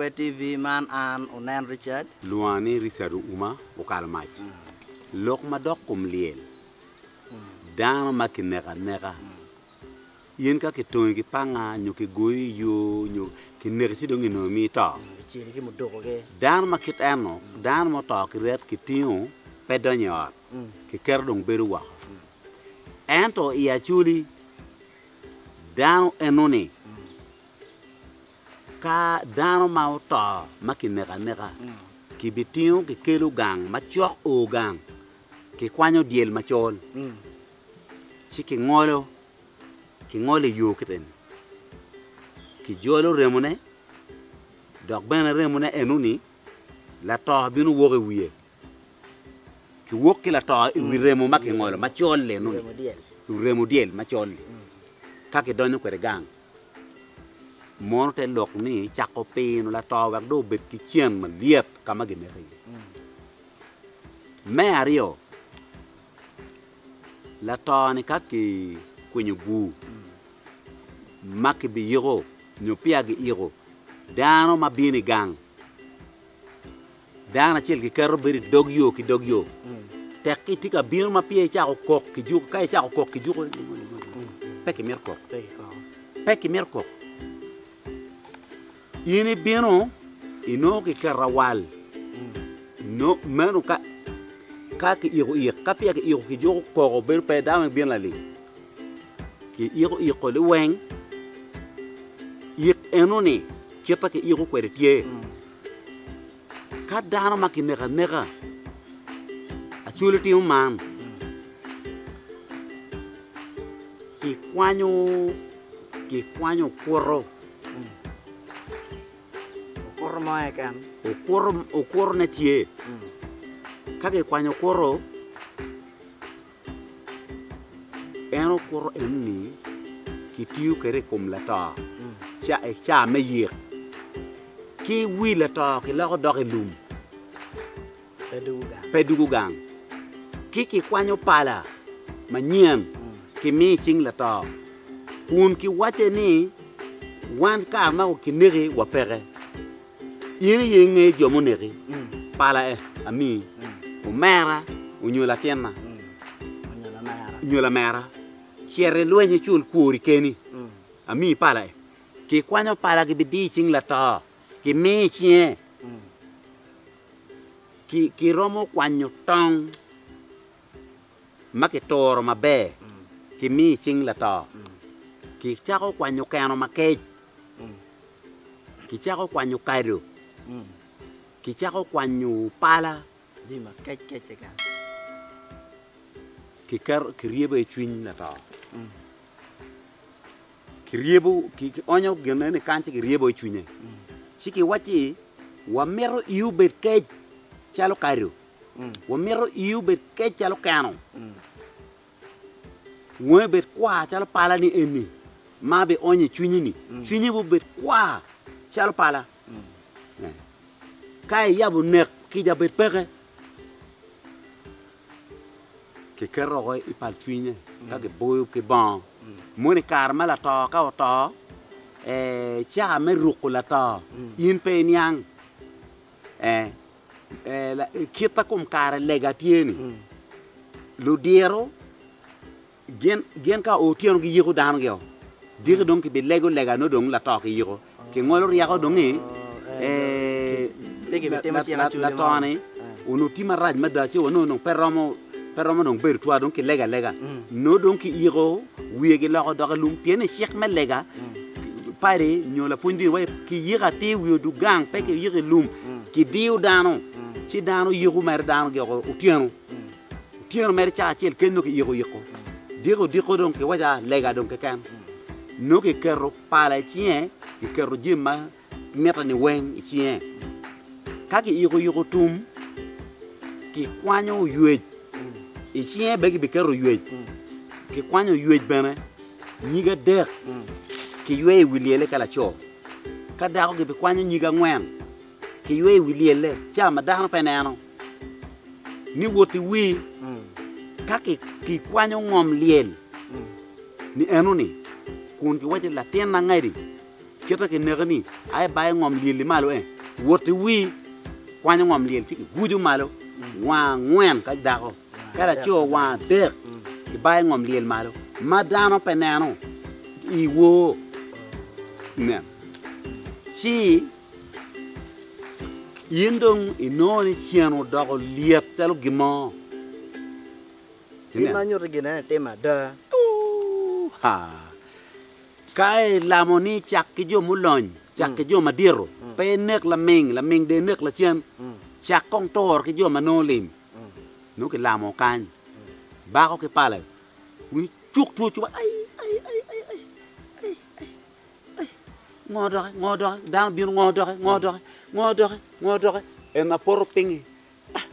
Pe TV man an unen Richard. Luani Richard Uma ukalmach. Lok madok kum liel. Dang makineka neka. Yen ka kitongi panga nyuki goi yo nyu kineri sidongi no mita. Chiri ki mudoko ke. Dan makit eno, dan mo to kiret kitiu pedonyor. Ki kerdong beru wa. Ento ia chuli dan enoni. Ka dan mau to makineka neka. Ki bitiu ki kelu gang machok o gang. Ki kwanyo diel machol. Si ki ngolo yo kiten. Ki jolo remune. Dok bena remune enuni la to binu woge wiye. Ki wokki la to wi remu maki ngolo machol le nuni. Remu diel machol. Kaki donyo kwere gang. Monte lok ni chako pinu la to wak do bet ki chien man liet kama gine ri. Me ario la to ni kaki kwenye gu. Maki bi yiro nyopia gi yiro. Dano mabini gang. Dana chel ki kero beri dogyo ki dogyo. Teki tika bino mapia chako kok ki juko kai chako kok ki juko. Peki mer kok. Peki mer kok. Ini bino ino ki kerawal. No menu ka ki iro kapia ki iro ki juko koko ber pe dama bin lali. Ki iro le weng. Enoni kita ke iro kwere tie. Ka dano makineka neka. Achuliti man. Ki kwanyo kuro. Kuro mo kan. Kuro ne tie. Ka ke kwanyo kuro. Eno kuro enni ki tiu kere kum lata. Cha me yir. Ki wila to ki lako doki lum. Pedugu gang. Ki kwanyo pala. Manyen. Ki mi ching la to. Kun ki wache ni. Wan ka ma ki niri wapere. Yini yenge jomo niri. Pala ami. Umera. Unyola tiena. Unyola mera. Chere luenye chul kuri keni. Ami pala Ki kwanyo pala ki bidi ching la to. Ki mi chien. Ki romo kwanyo tong. Maki toro mabe. Ki mi ching la to. Ki chako kwanyo kano makej. Ki chako kwanyo kaido. Ki chako kwanyo pala. Dima kej ka. Ki riebe chwin la to. Ki riebo ki onyo gene kanche ki riebo chunye. Siki wachi wa mero iu bet kej chalo kaido. Wa mero iu bet kej chalo kano. Mwe bet kwa chalo pala ni eni. Ma be onye chunyi ni. Chunyi bu bet kwa chalo pala. Kai yabu nek ki ja bet peke. Ki kero goi ipal chunye. Kage boyo ki ban. Mone karma la to ka to cha me ruku la to in pe nyang la kita kum kare lega tieni lu diero gen ka o tieno gi yigo dan gyo dir donc be lego lega no dong la to ki yigo ki ngolo ria ko dong Legi be tema tia la to ni uno tima raj ma da che wono no perromo non ber toi donc lega no donc iro wiege la do lum piene cheikh me lega pare nyola pundi way ki yiga te wi du gang pe ki yigi lum ki diu dano ci dano yigu mer dano ge ko tieno mer cha chel ken no ki yigo diko donc waja lega donc kan no ki kero pala chien ki kero jima meta ni wen chien ka ki yigo tum ki kwanyo yuej chien begi bi kero yuej ki kwanyo yuej bene nyiga der ki yue wiliele kala cho ka da ko bi kwanyo nyiga ngwen ki yue wiliele cha ma da no penano ni woti wi ka ki kwanyo ngom liel ni enuni kun ki waje la tena ngari kita ke negani ay bay ngom liel malo woti wi kwanyo ngom liel ti gudu malo wa ngwen ka dako kala cho wa dek ki bay ngom liel malo madano penano iwo ne si yindong inoni chiano dako liep talo gimo Tema nyo regina tema da. ha kai lamoni chak ki jo mulon chak ki jo madiro pe nek la ming de nek la chen chak kong tor ki jo manolim no ki lamo kan ba ko ki pala wi chuk tu chu ai ngodo dan bir ngodo en na por pingi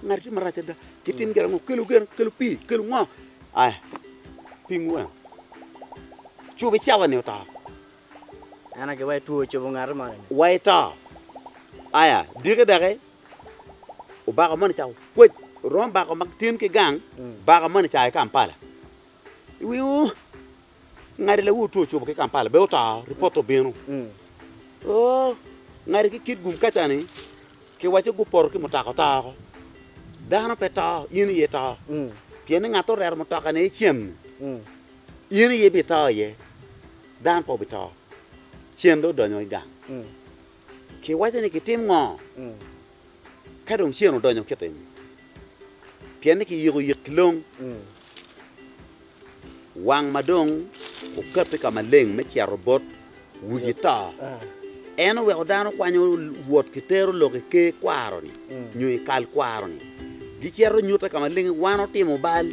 ngari marata da kitin gera ngo kelu pi kelu ngo ai pingwa chu be chawa ne ta Anak ke wai tu coba ngar mana. wai ta aya dire dare o ba ko man chaw ko rom ba ko mak tin ki gang ba ko man chaay kampala wi ngari la wuto chu ke kampala be ta reporto benu oh ngari ki kit gum katani ki wache gu por ki mutaka ta ko dano peta yini yeta piene ngato rer mutaka ne chiem yini ye beta ye dan po beta chiem do donyo gang ki wache ne ki tim ngo ka dong chiem do donyo ketem piene ki yigo yiklong wang madong o kape kama leng me chia robot wujita eno we odano kwanyo wot kitero lo ke kwaro ni nyui kal kwaro ni gichero nyuta kama leng wano timo bal